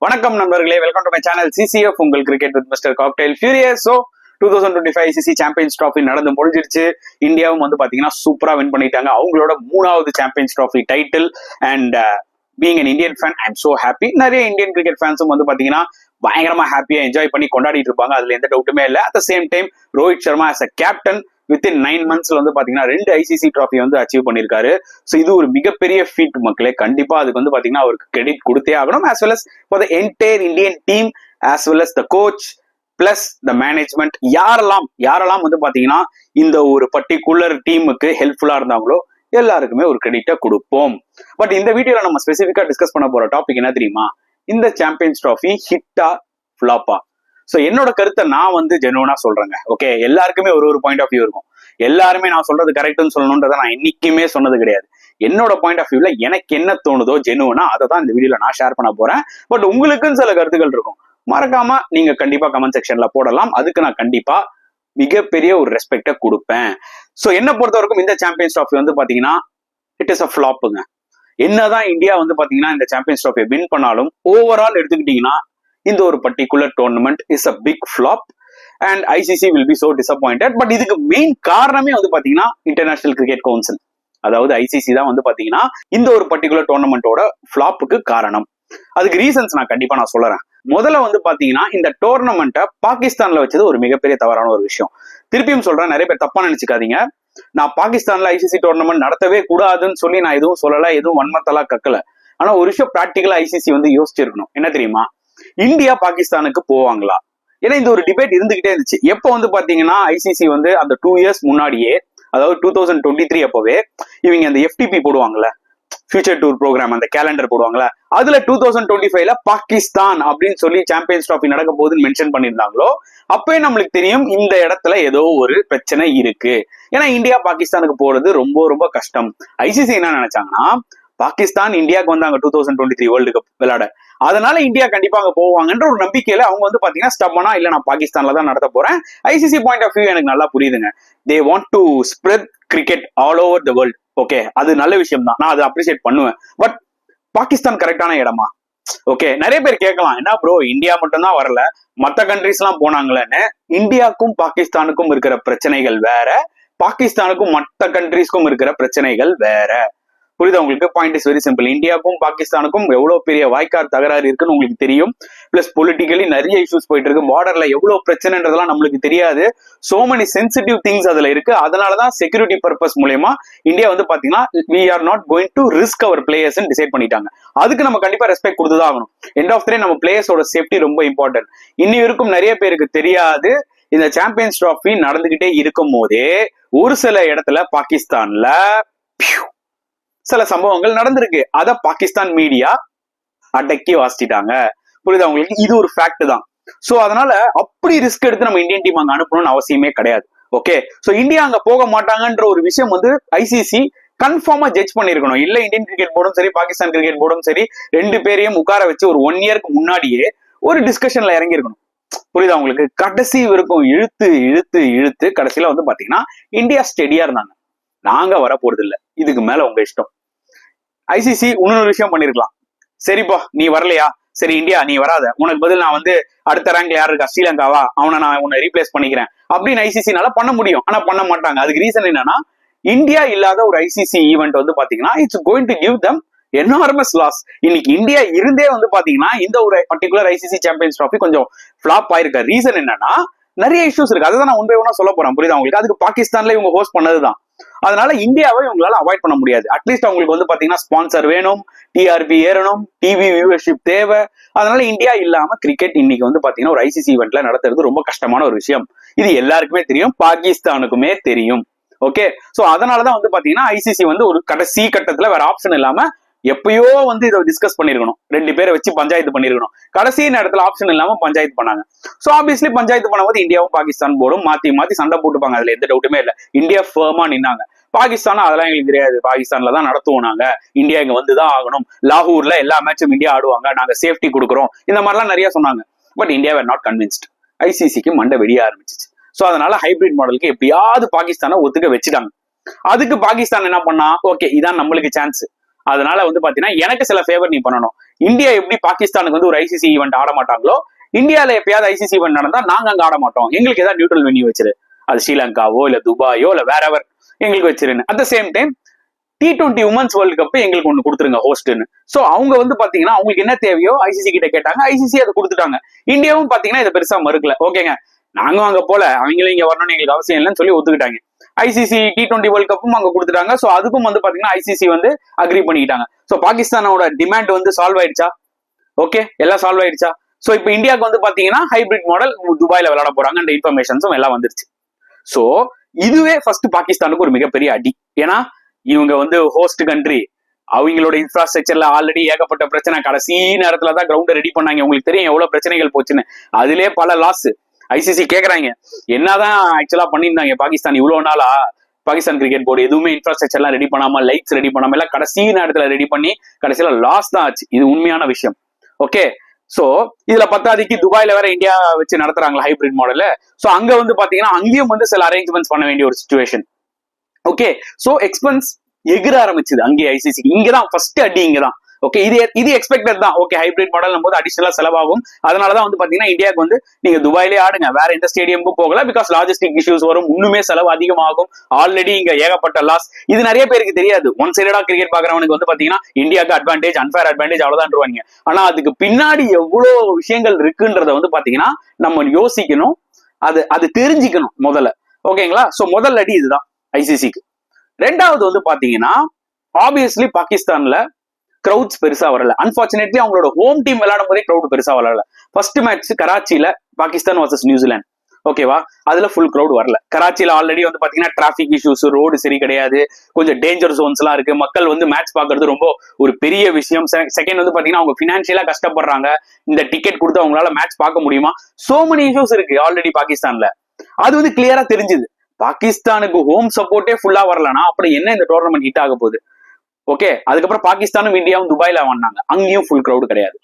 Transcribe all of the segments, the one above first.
வணக்கம் நண்பர்களே, welcome to my channel CCF உங்கள் cricket with mister cocktail furious. So 2025 ICC champions trophy நடந்து முடிஞ்சிருச்சு. இந்தியாவும் வந்து பாத்தீங்கன்னா சூப்பரா வின் பண்ணிட்டாங்க அவங்களோட 3வது champions trophy title. And being an Indian fan, I am so happy. நிறைய இந்தியன் கிரிக்கெட் ஃபேன்ஸும் வந்து பாத்தீங்கன்னா பயங்கரமா ஹாப்பியா என்ஜாய் பண்ணி கொண்டாடிட்டு இருப்பாங்க. அதுல எந்த டவுட்டுமே இல்லை. At the same time Rohit Sharma as a captain within 9 months வந்து பாத்தீங்கன்னா 2 ஐசிசி ட்ராஃபி வந்து அச்சீவ் பண்ணிருக்காரு. ஸோ இது ஒரு மிகப்பெரிய ஃபீட் மக்களே. கண்டிப்பா அதுக்கு வந்து பாத்தீங்கன்னா அவருக்கு கிரெடிட் கொடுத்தே ஆகணும். As well as for the entire Indian team, as well as the coach plus the management. யாரெல்லாம் வந்து பாத்தீங்கன்னா இந்த ஒரு பர்டிகுலர் டீமுக்கு ஹெல்ப்ஃபுல்லா இருந்தாங்களோ எல்லாருக்குமே ஒரு கிரெடிட்டை கொடுப்போம். பட் இந்த வீடியோல நம்ம ஸ்பெசிஃபிக்கா டிஸ்கஸ் பண்ண போற டாபிக் என்ன தெரியுமா? இந்த சாம்பியன்ஸ் ட்ராஃபி ஹிட்டா ஃபிளாப்பா? ஸோ என்னோட கருத்தை நான் வந்து ஜெனுவனா சொல்றேங்க. ஓகே, எல்லாருக்குமே ஒரு பாயிண்ட் ஆஃப் வியூ இருக்கும். எல்லாருமே நான் சொல்றது கரெக்ட்னு சொல்லணும்ன்றத நான் என்னைக்குமே சொன்னது கிடையாது. என்னோட பாயிண்ட் ஆஃப் வியூல எனக்கு என்ன தோணுதோ ஜெனுவனா அதை தான் இந்த வீடியோல நான் ஷேர் பண்ண போறேன். பட் உங்களுக்குன்னு சில கருத்துக்கள் இருக்கும். மறக்காம நீங்க கண்டிப்பா கமெண்ட் செக்ஷன்ல போடலாம். அதுக்கு நான் கண்டிப்பா மிகப்பெரிய ஒரு ரெஸ்பெக்டை கொடுப்பேன். ஸோ என்ன பொறுத்த வரைக்கும் இந்த சாம்பியன்ஸ் ட்ராஃபி வந்து பாத்தீங்கன்னா இட் இஸ் அ ஃபிளாப்புங்க. என்னதான் இந்தியா வந்து பாத்தீங்கன்னா இந்த சாம்பியன்ஸ் ட்ராஃபியை வின் பண்ணாலும் ஓவரால் எடுத்துக்கிட்டீங்கன்னா இந்த ஒரு particular tournament is a big flop and ICC will be so disappointed. But இதுக்கு மெயின் காரணமே வந்து பாத்தீங்கன்னா இன்டர்நேஷனல் கிரிக்கெட் கவுன்சில், அதாவது ஐசிசி தான் வந்து பாத்தீங்கன்னா இந்த ஒரு பர்டிகுலர் டோர்னமெண்டோட ஃபிளாப்புக்கு காரணம். அதுக்கு ரீசன்ஸ் நான் கண்டிப்பா சொல்றேன். முதல்ல வந்து பாத்தீங்கன்னா இந்த டோர்னமெண்ட்டை பாகிஸ்தான்ல வச்சது ஒரு மிகப்பெரிய தவறான ஒரு விஷயம். திருப்பியும் சொல்றேன், நிறைய பேர் தப்பா நினைச்சுக்காதீங்க. நான் பாகிஸ்தான்ல ஐசிசி டோர்னமெண்ட் நடத்தவே கூடாதுன்னு சொல்லி நான் எதுவும் சொல்லல, எதுவும் வன்மத்தெல்லாம் கக்கல. ஆனா ஒரு விஷயம் பிராக்டிகலா ஐசிசி வந்து யோசிச்சிருக்கணும். என்ன தெரியுமா? இந்தியா பாகிஸ்தானுக்கு போவாங்களா? ஏன்னா இந்த ஒரு டிபேட் இருந்துகிட்டே இருந்துச்சு. எப்போ வந்து பாத்தீங்கன்னா ஐசிசி வந்து அந்த 2 years முன்னாடியே, அதாவது 2023 அப்பவே இவங்க அந்த எஃப்டிபி போடுவாங்கல்ல, ஃபியூச்சர் டூர் ப்ரோக்ராம், அந்த கேலண்டர் போடுவாங்களா, அதுல 2025ல பாகிஸ்தான் அப்படின்னு சொல்லி சாம்பியன்ஸ் ட்ராஃபி நடக்க போகுதுன்னு மென்ஷன் பண்ணியிருந்தாங்களோ அப்பவே நம்மளுக்கு தெரியும் இந்த இடத்துல ஏதோ ஒரு பிரச்சனை இருக்கு. ஏன்னா இந்தியா பாகிஸ்தானுக்கு போறது ரொம்ப ரொம்ப கஷ்டம். ஐசிசி என்ன நினைச்சாங்கன்னா, பாகிஸ்தான் இந்தியாவுக்கு வந்து அங்க 2023 வேர்ல்டு கப் விளையாட, அதனால இந்தியா கண்டிப்பா அங்க போவாங்கன்ற ஒரு நம்பிக்கையில அவங்க வந்து பாத்தீங்கன்னா ஸ்டப்பனா இல்ல நான் பாகிஸ்தான்ல தான் நடத்த போறேன். ஐசிசி பாயிண்ட் ஆஃப் வியூ எனக்கு நல்லா புரியுதுங்க. They want to spread cricket all over the world. Okay, அது நல்ல விஷயம் தான், நான் அதை அப்ரிசியேட் பண்ணுவேன். பட் பாகிஸ்தான் கரெக்டான இடமா? ஓகே, நிறைய பேர் கேட்கலாம், என்ன ப்ரோ இந்தியா மட்டும் தான் வரல, மற்ற கண்ட்ரிஸ் எல்லாம் போனாங்களேன்னு. இந்தியாவுக்கும் பாகிஸ்தானுக்கும் இருக்கிற பிரச்சனைகள் வேற, பாகிஸ்தானுக்கும் மற்ற கண்ட்ரிஸ்க்கும் இருக்கிற பிரச்சனைகள் வேற. புரியுதா உங்களுக்கு? Point is very simple. இந்தியாவுக்கும் பாகிஸ்தானுக்கும் எவ்வளவு பெரிய வாய்க்கால் தகராறு இருக்குன்னு உங்களுக்கு தெரியும். பிளஸ் பொலிட்டிக்கலி நிறைய இஷ்யூஸ் போயிட்டு இருக்கு. பார்டர்ல எவ்வளவு பிரச்சனைன்றதெல்லாம் நம்மளுக்கு தெரியாது. சோ மெனி சென்சிட்டிவ் திங்ஸ் அதுல இருக்கு. அதனாலதான் செக்யூரிட்டி பர்பஸ் மூலமா இந்தியா வந்து பாத்தீங்கன்னா we are not going to risk our players decide பண்ணிட்டாங்க. அதுக்கு நம்ம கண்டிப்பா ரெஸ்பெக்ட் கொடுத்துதான் ஆகணும். எண்ட் ஆஃப் த டே நம்ம பிளேயர்ஸோட சேஃப்டி ரொம்ப இம்பார்ட்டன்ட். இன்னும் இருக்கும் நிறைய பேருக்கு தெரியாது. இந்த சாம்பியன்ஸ் ட்ராஃபி நடந்துகிட்டே இருக்கும் போதே ஒரு சில இடத்துல பாகிஸ்தான்ல சில சம்பவங்கள் நடந்திருக்கு. அத பாகிஸ்தான் மீடியா அடக்கி வாசிட்டாங்க. புரியுதா உங்களுக்கு? இது ஒரு ஃபேக்ட் தான். சோ அதனால அப்படி ரிஸ்க் எடுத்து நம்ம இந்தியன் டீம் அங்க அனுப்பணும்னு அவசியமே கிடையாது. ஓகே, சோ இந்தியா அங்க போக மாட்டாங்கன்ற ஒரு விஷயம் வந்து ஐசிசி கன்ஃபார்மா ஜட்ஜ் பண்ணிருக்கணும். இல்ல இந்தியன் கிரிக்கெட் போர்டும் சரி பாகிஸ்தான் கிரிக்கெட் போர்டும் சரி 2 பேரையும் உட்கார வச்சு ஒரு 1 yearக்கு முன்னாடியே ஒரு டிஸ்கஷன்ல இறங்கி இருக்கணும். புரியுதா உங்களுக்கு? கடைசி வரைக்கும் இழுத்து இழுத்து இழுத்து கடைசியில வந்து பாத்தீங்கன்னா இந்தியா ஸ்டெடியா இருந்தாங்க. நாங்க வர போறது இல்ல, இதுக்கு மேல உங்க இஷ்டம். ஐசிசி இன்னொரு விஷயம் பண்ணிருக்கலாம். சரிப்பா நீ வரலையா, சரி இந்தியா நீ வராத, உனக்கு பதில் நான் வந்து அடுத்த ரேங்க்ல யாரு இருக்கா, ஸ்ரீலங்காவா, அவனை நான் உன்னை ரீப்ளேஸ் பண்ணிக்கிறேன் அப்படின்னு ஐசிசினால பண்ண முடியும். ஆனா பண்ண மாட்டாங்க. அதுக்கு ரீசன் என்னன்னா, இந்தியா இல்லாத ஒரு ஐசிசி ஈவெண்ட் வந்து பாத்தீங்கன்னா it's going to give them enormous loss. இன்னைக்கு இந்தியா இருந்தே வந்து பாத்தீங்கன்னா இந்த ஒரு பர்டிகுலர் ஐசிசி சாம்பியன்ஸ் ட்ராஃபி கொஞ்சம் ஃபிளாப் ஆயிருக்க ரீசன் என்னன்னா, நிறைய இஷ்யூஸ் இருக்கு. அதை தான் நான் ஒன் பை ஒன்னா சொல்ல போறேன். புரியுதா உங்களுக்கு? அதுக்கு பாகிஸ்தான்ல இவங்க ஹோஸ்ட் பண்ணதுதான். அதனால இந்தியாவை இவங்களால அவாய்ட் பண்ண முடியாது. அட்லீஸ்ட் அவங்களுக்கு வந்து பாத்தீங்கன்னா ஸ்பான்சர் வேணும், டிஆர்பி ஏறணும், டிவி வியூவர்ஷிப் தேவை. அதனால இந்தியா இல்லாம கிரிக்கெட் இன்னைக்கு வந்து பாத்தீங்கன்னா ஒரு ஐசிசி ஈவெண்ட்ல நடத்துறது ரொம்ப கஷ்டமான ஒரு விஷயம். இது எல்லாருக்குமே தெரியும், பாகிஸ்தானுக்குமே தெரியும். ஓகே, சோ அதனாலதான் வந்து பாத்தீங்கன்னா ஐசிசி வந்து ஒரு கடைசி கட்டத்துல வேற ஆப்ஷன் இல்லாம எப்பயோ வந்து இதை டிஸ்கஸ் பண்ணிருக்கணும். 2 பேரை வச்சு பஞ்சாயத்து பண்ணிருக்கணும். கடைசி நேரத்துல ஆப்ஷன் இல்லாம பஞ்சாயத்து பண்ணாங்க. சோ ஆப்வியஸ்லி பஞ்சாயத்து பண்ணும்போது இந்தியாவும் பாகிஸ்தான் போர்டும் மாத்தி மாத்தி சண்டை போட்டுப்பாங்க. அதுல எந்த டவுட்டுமே இல்ல. இந்தியா ஃபர்மா நின்னாங்க. பாகிஸ்தான் அதெல்லாம் எங்களுக்கு தெரியாது, பாகிஸ்தான்ல தான் நடத்துவோம் நாங்க, இந்தியா இங்க வந்துதான் ஆகணும், லாகூர்ல எல்லா மேட்சும் இந்தியா ஆடுவாங்க, நாங்க சேஃப்டி கொடுக்குறோம், இந்த மாதிரிலாம் நிறைய சொன்னாங்க. But India were not convinced. ஐசிசிக்கு மண்டை வெடிய ஆரம்பிச்சிச்சு. சோ அதனால ஹைபிரிட் மாடலுக்கு எப்படியாவது பாகிஸ்தானை ஒத்துக்க வச்சுட்டாங்க. அதுக்கு பாகிஸ்தான் என்ன பண்ணா, ஓகே இதான் நம்மளுக்கு சான்ஸ், அதனால வந்து பாத்தீங்கன்னா எனக்கு சில ஃபேவர் நீ பண்ணணும். இந்தியா எப்படி பாகிஸ்தானுக்கு வந்து ஒரு ஐசிசி ஈவெண்ட் ஆட மாட்டாங்களோ, இந்தியால எப்பயாவது ஐசிசி ஈவெண்ட் நடந்தா நாங்க அங்க ஆட மாட்டோம், எங்களுக்கு ஏதாவது நியூட்ரல் வென்யூ வச்சிரு, அது ஸ்ரீலங்காவோ இல்ல துபாயோ இல்ல வேற எவர் எங்களுக்கு வச்சிருன்னு. At the same time T20 women's world cup எங்களுக்கு ஒண்ணு கொடுத்துருங்க ஹோஸ்ட்னு. சோ அவங்க வந்து பாத்தீங்கன்னா அவங்களுக்கு என்ன தேவையோ ஐசிசி கிட்ட கேட்டாங்க, ஐசிசி அதை கொடுத்துட்டாங்க. இந்தியாவும் பாத்தீங்கன்னா இதை பெருசா மறுக்கல. ஓகேங்க, நாங்களும் அங்க போல, அவங்களும் இங்க வரணும்னு எங்களுக்கு அவசியம் இல்லைன்னு சொல்லி ஒத்துக்கிட்டாங்க. ஐசிசி T20 வேர்ல்டு கப்பும் அங்க கொடுத்துட்டாங்க. சோ அதுக்கும் வந்து பாத்தீங்கன்னா ஐசிசி வந்து அக்ரி பண்ணிக்கிட்டாங்க. சோ பாகிஸ்தானோட டிமாண்ட் வந்து சால்வ் ஆயிடுச்சா? ஓகே, எல்லாம் சால்வ் ஆயிடுச்சா? சோ இப்போ இந்தியாவுக்கு வந்து பாத்தீங்கன்னா ஹைபிரிட் மாடல் துபாயில விளையாட போறாங்க, அந்த இன்ஃபர்மேஷன்ஸும் எல்லாம் வந்துருச்சு. சோ இதுவே ஃபர்ஸ்ட் பாகிஸ்தானுக்கு ஒரு மிகப்பெரிய அடி. ஏன்னா இவங்க வந்து ஹோஸ்ட் கண்ட்ரி, அவங்களோட இன்ஃப்ராஸ்ட்ரக்சர்ல ஆல்ரெடி ஏகப்பட்ட பிரச்சனை. கடைசி நேரத்துல தான் கிரவுண்டை ரெடி பண்ணாங்க. உங்களுக்கு தெரியும் எவ்வளவு பிரச்சனைகள் போச்சுன்னு. அதுலயே பல லாஸ். ஐசிசி கேக்குறாங்க, என்னதான் ஆக்சுவலா பண்ணியிருந்தாங்க பாகிஸ்தான் இவ்வளவு நாளா? பாகிஸ்தான் கிரிக்கெட் போர்டு எதுவுமே இன்ஃப்ராஸ்ட்ரக்சர்லாம் ரெடி பண்ணாம, லைட்ஸ் ரெடி பண்ணாம, எல்லாம் கடைசி நேரத்துல ரெடி பண்ணி கடைசியில லாஸ் தான் ஆச்சு. இது உண்மையான விஷயம். ஓகே, சோ இதுல பத்தாதிக்கு துபாயில வேற இந்தியா வச்சு நடத்துறாங்களா ஹைபிரிட் மாடல். சோ அங்க வந்து பாத்தீங்கன்னா அங்கேயும் வந்து சில அரேஞ்ச்மெண்ட்ஸ் பண்ண வேண்டிய ஒரு சிச்சுவேஷன். ஓகே, சோ எக்ஸ்பென்ஸ் எகிர ஆரம்பிச்சது அங்கே ஐசிசிக்கு. இங்கதான் ஃபர்ஸ்ட் அடி, இங்கதான். ஓகே, இது எக்ஸ்பெக்டட் தான். ஓகே, ஹைபிரிட் மாடல் போது அடிஷனலா செலவாகும். அதனாலதான் வந்து பாத்தீங்கன்னா இந்தியாவுக்கு வந்து நீங்க துபாயிலே ஆடுங்க, வேற எந்த ஸ்டேடியமுக்கும் போகல. பிகாஸ் லாஜிஸ்டிக் இஷ்யூஸ் வரும், இன்னுமே செலவு அதிகமாகும். ஆல்ரெடி இங்க ஏகப்பட்ட லாஸ். இது நிறைய பேருக்கு தெரியாது. ஒன் சைடா கிரிக்கெட் பாக்குறவனுக்கு வந்து பாத்தீங்கன்னா இந்தியாவுக்கு அட்வான்டேஜ், அன்ஃபேர் அட்வான்டேஜ் அவ்வளவுதான். ஆனா அதுக்கு பின்னாடி எவ்வளவு விஷயங்கள் இருக்குன்றத வந்து பாத்தீங்கன்னா நம்ம யோசிக்கணும், அது தெரிஞ்சுக்கணும் முதல்ல. ஓகேங்களா? சோ முதல் அடி இதுதான் ஐசிசிக்கு. ரெண்டாவது வந்து பாத்தீங்கன்னா ஆப்வியஸ்லி பாகிஸ்தான்ல கிரௌட்ஸ் பெருசா வரல. அன்பார்ச்சுனேட்லி அவங்களோட ஹோம் டீம் விளையாடும் போதே கிரௌட் பெருசா வரல. ஃபர்ஸ்ட் மேட்ச் கராச்சியில பாகிஸ்தான் வர்சஸ் நியூசிலாந்து, ஓகேவா, அதுல ஃபுல் கிரௌட் வரல. கராச்சியில ஆல்ரெடி வந்து பாத்தீங்கன்னா டிராபிக் இஷ்யூஸ், ரோடு சரி கிடையாது, கொஞ்சம் டேஞ்சர் ஜோன்ஸ் எல்லாம் இருக்கு. மக்கள் வந்து மேட்ச் பாக்குறது ரொம்ப ஒரு பெரிய விஷயம். செகண்ட் வந்து பாத்தீங்கன்னா அவங்க பினான்சியலா கஷ்டப்படுறாங்க. இந்த டிக்கெட் கொடுத்து அவங்களால மேட்ச் பார்க்க முடியுமா? சோ மெனி இஷ்யூஸ் இருக்கு ஆல்ரெடி பாகிஸ்தான்ல. அது வந்து கிளியரா தெரிஞ்சுது. பாகிஸ்தானுக்கு ஹோம் சப்போர்ட்டே ஃபுல்லா வரலனா அப்புறம் என்ன இந்த டோர்னமெண்ட் ஹிட் ஆக போகுது? ஓகே, அதுக்கப்புறம் பாகிஸ்தானும் இந்தியாவும் துபாயில வந்தாங்க, அங்கேயும் ஃபுல் கிரௌட் கிடையாது.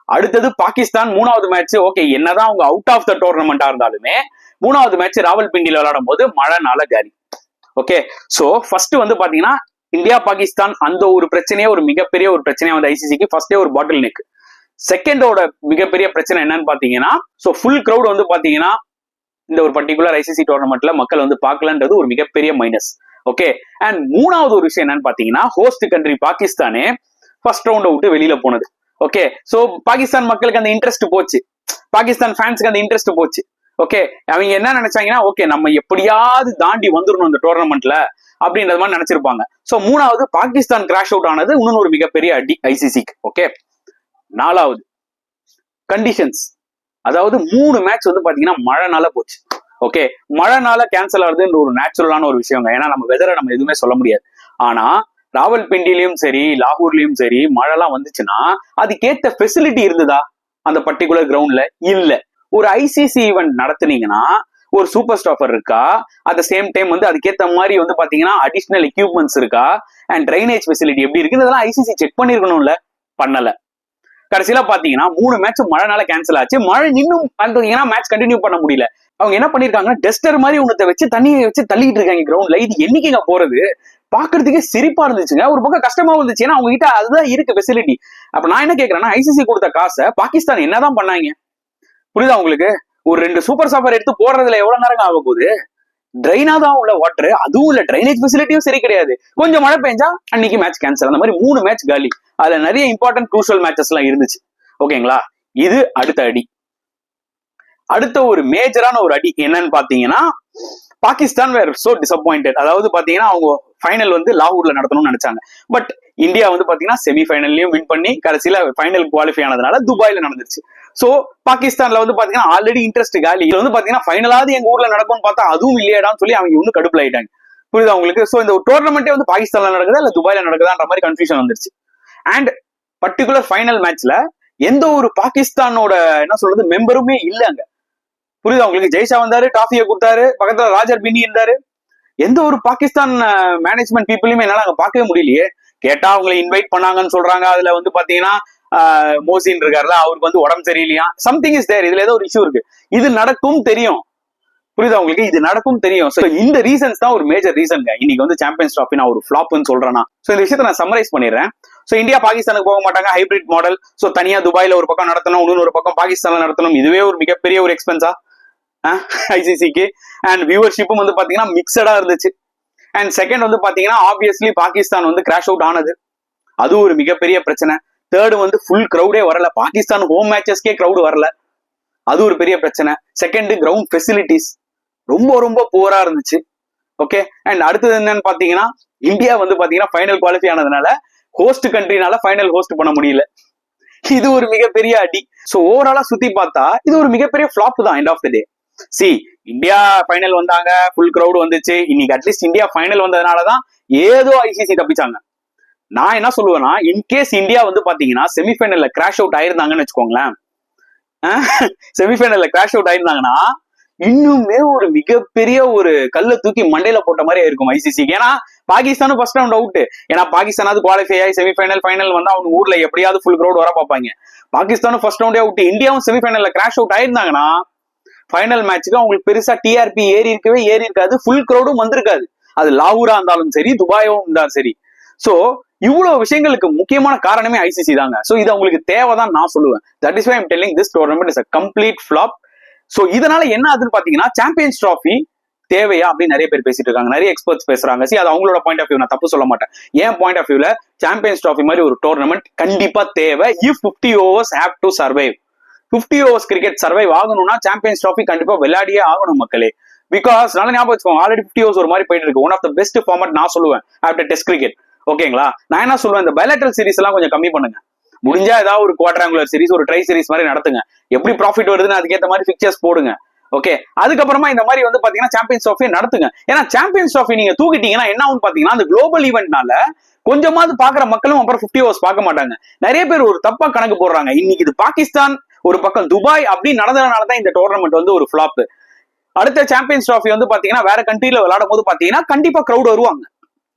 அடுத்தது பாகிஸ்தான் மூணாவது மேட்ச். ஓகே, என்னதான் அவங்க அவுட் ஆஃப் த டோர்னமெண்டா இருந்தாலுமே மூணாவது மேட்ச் ராவல்பிண்டியில விளையாடும் போது மழைனால காலி. ஓகே, சோ ஃபர்ஸ்ட் வந்து பாத்தீங்கன்னா இந்தியா பாகிஸ்தான் அந்த ஒரு பிரச்சனையே ஒரு மிகப்பெரிய ஒரு பிரச்சனையா வந்து ஐசிசிக்கு ஃபர்ஸ்டே ஒரு பாட்டில் நெக். செகண்டோட மிகப்பெரிய பிரச்சனை என்னன்னு பாத்தீங்கன்னா, சோ ஃபுல் கிரௌட் வந்து பாத்தீங்கன்னா இந்த ஒரு பர்டிகுலர் ஐசிசி டோர்னமெண்ட்ல மக்கள் வந்து பார்க்கலன்றது ஒரு மிகப்பெரிய மைனஸ். ஓகே, அண்ட் மூணாவது ஒரு விஷயம் என்னன்னு பாத்தீங்கன்னா ஹோஸ்ட் கண்ட்ரி பாகிஸ்தானே ஃபர்ஸ்ட் ரவுண்ட விட்டு வெளியில போனது. ஓகே, சோ பாகிஸ்தான் மக்களுக்கு அந்த இன்ட்ரெஸ்ட் போச்சு, பாகிஸ்தான் ஃபேன்ஸ்க்கு அந்த இன்ட்ரெஸ்ட் போச்சு. ஓகே, அவங்க என்ன நினைச்சாங்கன்னா, ஓகே நம்ம எப்படியாவது தாண்டி வந்துடணும் இந்த டோர்னமெண்ட்ல அப்படின்றது மாதிரி நினைச்சிருப்பாங்க. சோ மூணாவது பாகிஸ்தான் கிராஷ் அவுட் ஆனது இன்னொரு ஒரு மிகப்பெரிய அடி ஐசிசிக்கு. ஓகே, நாலாவது கண்டிஷன்ஸ். அதாவது 3 மேட்ச் வந்து பாத்தீங்கன்னா மழைனால போச்சு. ஓகே, மழைனால கேன்சல் ஆகுதுன்ற ஒரு நேச்சுரலான ஒரு விஷயம். ஏன்னா நம்ம வெதரை நம்ம எதுவுமே சொல்ல முடியாது. ஆனா ராவல்பிண்டிலையும் சரி லாகூர்லயும் சரி மழைலாம் வந்துச்சுன்னா அதுக்கேற்ற ஃபெசிலிட்டி இருந்ததா அந்த பர்டிகுலர் கிரவுண்ட்ல? இல்ல. ஒரு ஐசிசி ஈவெண்ட் நடத்துனீங்கன்னா ஒரு சூப்பர் ஸ்டாஃபர் இருக்கா, அட் த சேம் டைம் வந்து அதுக்கேற்ற மாதிரி வந்து பாத்தீங்கன்னா அடிஷனல் எக்யூப்மெண்ட்ஸ் இருக்கா, அண்ட் ட்ரைனேஜ் ஃபெசிலிட்டி எப்படி இருக்கு, இதெல்லாம் ஐசிசி செக் பண்ணிருக்கணும்ல, பண்ணல. கடைசியில பாத்தீங்கன்னா 3 மேட்ச் மழைனால கேன்சல் ஆச்சு. மழை இன்னும் பாத்தீங்கன்னா மேட்ச் கண்டினியூ பண்ண முடியல. அவங்க என்ன பண்ணிருக்காங்கன்னா டெஸ்டர் மாதிரி உன்னத்தை வச்சு தண்ணியை வச்சு தள்ளிட்டு இருக்காங்க கிரவுண்ட்ல. இது என்னைக்குங்க போறது? பாக்குறதுக்கே சிரிப்பா இருந்துச்சுங்க, ஒரு பக்கம் கஷ்டமா இருந்துச்சு. ஏன்னா அவங்க கிட்ட அதுதான் இருக்கு ஃபெசிலிட்டி. அப்ப நான் என்ன கேட்கறேன்னா, ஐசிசி கொடுத்த காசை பாகிஸ்தான் என்னதான் பண்ணாங்க? புரியுதா உங்களுக்கு? ஒரு 2 சூப்பர் சாப்பர் எடுத்து போடுறதுல எவ்வளவு நேரம் ஆக போகுது? ட்ரைனா தான் உள்ள வாட்டர், அதுவும் இல்ல ட்ரைனேஜ் ஃபெசிலிட்டியும் சரி கிடையாது. கொஞ்சம் மழை பெஞ்சா அன்னைக்கு மேட்ச் கேன்சல். அந்த மாதிரி 3 மேட்ச் காலி. அதுல நிறைய இம்பார்ட்டன்ட் க்ரூஷியல் மேட்சஸ் எல்லாம் இருந்துச்சு. ஓகேங்களா? இது அடுத்த அடி. அடுத்த ஒரு மேஜரான ஒரு அடி என்னன்னு பாத்தீங்கன்னா, பாகிஸ்தான் வேர் சோ டிசப்பாயிண்டட். அதாவது பாத்தீங்கன்னா அவங்க ஃபைனல் வந்து லாகூர்ல நடத்தணும்னு நினைச்சாங்க. பட் இந்தியா வந்து பாத்தீங்கன்னா செமி ஃபைனல்லையும் வின் பண்ணி கடைசியில ஃபைனல் குவாலிஃபை ஆனதுனால துபாயில நடந்துருச்சு. சோ பாகிஸ்தான்ல வந்து பாத்தீங்கன்னா ஆல்ரெடி இன்ட்ரெஸ்ட் காலி. இதுல வந்து பாத்தீங்கன்னா ஃபைனலாவது எங்க ஊர்ல நடக்கும்னு பார்த்தா அதுவும் இல்லையாடான்னு சொல்லி அவங்க இன்னும் கடுப்புல ஆயிட்டாங்க. புரியுதா உங்களுக்கு? சோ இந்த டோர்னமெண்ட்டே வந்து பாகிஸ்தான்ல நடக்குதா இல்ல துபாயில நடக்குதான்ற மாதிரி கன்ஃபியூஷன் வந்துருச்சு. அண்ட் பர்டிகுலர் ஃபைனல் மேட்ச்ல எந்த ஒரு பாகிஸ்தானோட என்ன சொல்றது மெம்பருமே இல்ல அங்க. புரியுதா உங்களுக்கு? ஜெய்ஷா வந்தாரு, டாஃபியை கொடுத்தாரு, பக்கத்துல ராஜர் பின்னி இருந்தாரு. எந்த ஒரு பாகிஸ்தான் மேனேஜ்மெண்ட் பீப்புளையுமே என்னால அங்க பார்க்கவே முடியலையே. கேட்டா அவங்களை இன்வைட் பண்ணாங்கன்னு சொல்றாங்க. அதுல வந்து பாத்தீங்கன்னா மோசின் இருக்காருல, அவருக்கு வந்து உடம்பு சரியில்லையா, சம்திங் இஸ் தேர். இதுல ஏதோ ஒரு இஷ்யூ இருக்கு. இது நடக்கும் தெரியும். புரியுதா உங்களுக்கு? இது நடக்கும் தெரியும். சோ இந்த ரீசன்ஸ் தான் ஒரு மேஜர் ரீசன்ங்க இன்னைக்கு வந்து சாம்பியன்ஸ் டிராஃபி நான் ஒரு ஃபிளாப்னு சொல்றேன்னா. சோ இந்த விஷயத்தை நான் சம்மரைஸ் பண்ணிடுறேன். சோ இந்தியா பாகிஸ்தானுக்கு போக மாட்டாங்க, ஹைபிரிட் மாடல். சோ தனியா துபாயில ஒரு பக்கம் நடத்தணும், இன்னொரு பக்கம் பாகிஸ்தான்ல நடத்தணும். இதுவே ஒரு மிகப்பெரிய ஒரு எக்ஸ்பென்ஸா ஐசிசிக்கு. அண்ட் வியூவர்ஷிப்பும் வந்து பாத்தீங்கன்னா மிக்சடா இருந்துச்சு. அண்ட் செகண்ட் வந்து பாத்தீங்கன்னா ஆப்வியஸ்லி பாகிஸ்தான் வந்து கிராஷ் அவுட் ஆனது, அது ஒரு மிகப்பெரிய பிரச்சனை. தேர்டு வந்து ஃபுல் கிரௌடே வரல, பாகிஸ்தான் ஹோம் மேட்சஸ்க்கே கிரௌடு வரல, அது ஒரு பெரிய பிரச்சனை. செகண்ட் கிரவுண்ட் ஃபெசிலிட்டிஸ் ரொம்ப ரொம்ப புவரா இருந்துச்சு. ஓகே. அண்ட் அடுத்தது என்னன்னு பாத்தீங்கன்னா இந்தியா வந்து பாத்தீங்கன்னா ஃபைனல் குவாலிஃபை ஆனதுனால ஹோஸ்ட் கண்ட்ரினால ஃபைனல் ஹோஸ்ட் பண்ண முடியல, இது ஒரு மிகப்பெரிய அடி. சோ ஓவராலா சுத்தி பார்த்தா இது ஒரு மிகப்பெரிய ஃபிளாப் தான் எண்ட் ஆஃப் த டே. சி இந்தியா ஃபைனல் வந்தாங்க, ஃபுல் கிரௌட் வந்துச்சு. இன்னைக்கு அட்லீஸ்ட் இந்தியா ஃபைனல் வந்ததுனாலதான் ஏதோ ஐசிசி தப்பிச்சாங்க. நான் என்ன சொல்லுவேன்னா, இன்கேஸ் இந்தியா வந்து பாத்தீங்கன்னா செமிஃபைனல்ல கிராஷ் அவுட் ஆயிருந்தாங்கன்னு வச்சுக்கோங்களேன், செமிஃபைனல்ல கிராஷ் அவுட் ஆயிருந்தாங்கன்னா இன்னுமே ஒரு மிகப்பெரிய ஒரு கல்ல தூக்கி மண்டையில போட்ட மாதிரி இருக்கும் ஐசிசிக்கு. ஏன்னா பாகிஸ்தானும் ஃபர்ஸ்ட் ரவுண்ட் அவுட். ஏன்னா பாகிஸ்தானாவது குவாலிஃபை ஆகி செமிஃபைனல் ஃபைனல் வந்து அவங்க ஊர்ல எப்படியாவது ஃபுல் கிரௌட் வர பார்ப்பாங்க. பாகிஸ்தானும் ஃபர்ஸ்ட் ரவுண்டே அவுட், இந்தியாவும் செமிஃபைனல்ல கிராஷ் அவுட் ஆயிருந்தாங்கன்னா ஃபைனல் மேட்சுக்கு அவங்களுக்கு பெருசா டிஆர்பி ஏறி இருக்காது, ஃபுல் கிரௌடும் வந்திருக்காது. அது லாகூரா இருந்தாலும் சரி, துபாயும் இருந்தாலும் சரி. சோ இவ்வளவு விஷயங்களுக்கு முக்கியமான காரணமே ஐசிசி தாங்க. சோ இது அவங்களுக்கு தேவைதான் நான் சொல்லுவேன். That is why I'm telling this tournament is a complete flop. So இதனால என்ன ஆகுதுன்னு பாத்தீங்கன்னா சாம்பியன்ஸ் டிராஃபி தேவையா அப்படின்னு நிறைய பேர் பேசிட்டு இருக்காங்க, நிறைய எக்ஸ்பர்ட்ஸ் பேசுறாங்க. சி அது அவங்களோட பாயிண்ட் ஆஃப் வியூ, நான் தப்பு சொல்ல மாட்டேன். ஏன் பாயிண்ட் ஆஃப் வியூல சாம்பியன்ஸ் டிராஃபி மாதிரி ஒரு டோர்னமெண்ட் கண்டிப்பா தேவை. if 50 overs have to survive, 50 overs cricket survive ஆகணும்னா சாம்பியன்ஸ் டிராஃபி கண்டிப்பா விளையாடியே ஆகணும் மக்களே. பிகாஸ் நல்ல ஞாபகம் வச்சுக்கோங்க, ஆல்ரெடி 50 overs ஒரு மாதிரி போயிட்டு இருக்கு. One of the best format நான் சொல்லுவேன் ஆஃப்டர் டெஸ்ட் கிரிக்கெட். ஓகேங்களா? நான் என்ன சொல்லுவேன், இந்த பைலேட்டரல் சீரிஸ் எல்லாம் கொஞ்சம் கம்மி பண்ணுங்க. முடிஞ்சா ஏதாவது ஒரு குவாட்ராங்குலர் சீரிஸ், ஒரு ட்ரை சீரிஸ் மாதிரி நடத்துங்க. எப்படி ப்ராஃபிட் வருதுன்னு அதுக்கேற்ற மாதிரி பிக்சர்ஸ் போடுங்க. ஓகே, அதுக்கப்புறமா இந்த மாதிரி வந்து பாத்தீங்கன்னா சாம்பியன்ஸ் டிராஃபி நடத்துங்க. ஏன்னா சாம்பியன்ஸ் டிராஃபி நீங்க தூக்கிட்டீங்கன்னா என்ன ஆகும் பாத்தீங்கன்னா, அந்த குளோபல் ஈவெண்ட்னால கொஞ்சமாவது பாக்குற மக்களும் அப்புறம் 50 overs பார்க்க மாட்டாங்க. நிறைய பேர் ஒரு தப்பா கணக்கு போடுறாங்க. இன்னைக்கு இது பாகிஸ்தான், ஒரு பக்கம் துபாய் அப்படி நடந்ததுனாலதான் இந்த டோர்னமெண்ட் வந்து ஒரு ஃபிளாப். அடுத்த சாம்பியன்ஸ் டிராஃபி வந்து பாத்தீங்கன்னா வேற கண்ட்ரில விளையாடும் போது பாத்தீங்கன்னா கண்டிப்பா கிரௌட் வருவாங்க.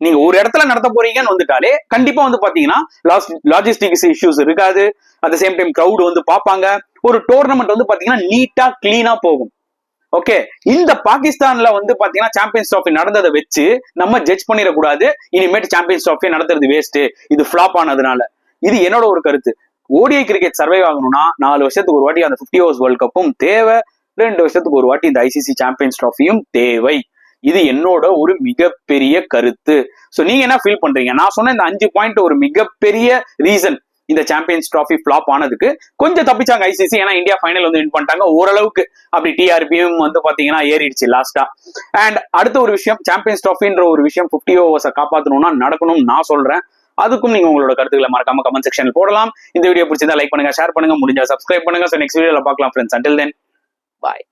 நீங்க ஒரு இடத்துல நடத்த போறீங்கன்னு வந்துட்டாலே கண்டிப்பா வந்து பாத்தீங்கன்னா லாஜிஸ்டிக்ஸ் இஷ்யூஸ் இருக்காது. At the same time crowd வந்து பாப்பாங்க. ஒரு டோர்னமெண்ட் வந்து பாத்தீங்கன்னா நீட்டா கிளீனா போகும். ஓகே, இந்த பாகிஸ்தான்ல வந்து பாத்தீங்கன்னா சாம்பியன்ஸ் டிராஃபி நடந்ததை வச்சு நம்ம ஜட்ஜ் பண்ணிடக்கூடாது. இனிமேட்டு சாம்பியன்ஸ் டிராஃபி நடத்துறது வேஸ்ட், இது ஃபிளாப் ஆனதுனால. இது என்னோட ஒரு கருத்து. ஓடிஐ கிரிக்கெட் சர்வைவ் ஆகணும்னா 4 வருஷத்துக்கு ஒரு வாட்டி அந்த 50 overs வேர்ல்ட் கப்பும் தேவை, 2 வருஷத்துக்கு ஒரு வாட்டி இந்த ஐசிசி சாம்பியன்ஸ் டிராஃபியும் தேவை. இது என்னோட ஒரு மிகப்பெரிய கருத்து. சோ நீங்க என்ன ஃபீல் பண்றீங்க? நான் சொன்ன இந்த 5 பாயிண்ட் ஒரு மிகப்பெரிய ரீசன் இந்த சாம்பியன்ஸ் டிராஃபி ஃபிளாப் ஆனதுக்கு. கொஞ்சம் தப்பிச்சாங்க ஐசிசி, ஏன்னா இந்தியா ஃபைனல் வந்து வின் பண்ணிட்டாங்க ஓரளவுக்கு. அப்படி டிஆர்பியும் வந்து பாத்தீங்கன்னா ஏறிடுச்சு லாஸ்டா. அண்ட் அடுத்த ஒரு விஷயம், சாம்பியன்ஸ் டிராஃபின்ற ஒரு விஷயம் 50 overs காப்பாற்றணும்னா நடக்கணும் நான் சொல்றேன். அதுக்கும் நீங்க உங்களோட கருத்துக்களை மறக்காம கமெண்ட் செக்ஷன்ல போடலாம். இந்த வீடியோ பிடிச்சிருந்தா லைக் பண்ணுங்க, ஷேர் பண்ணுங்க, முடிஞ்சா சப்ஸ்கிரைப் பண்ணுங்க. சோ நெக்ஸ்ட் வீடியோல பார்க்கலாம் ஃப்ரெண்ட்ஸ். அன்டில் தென் பாய்.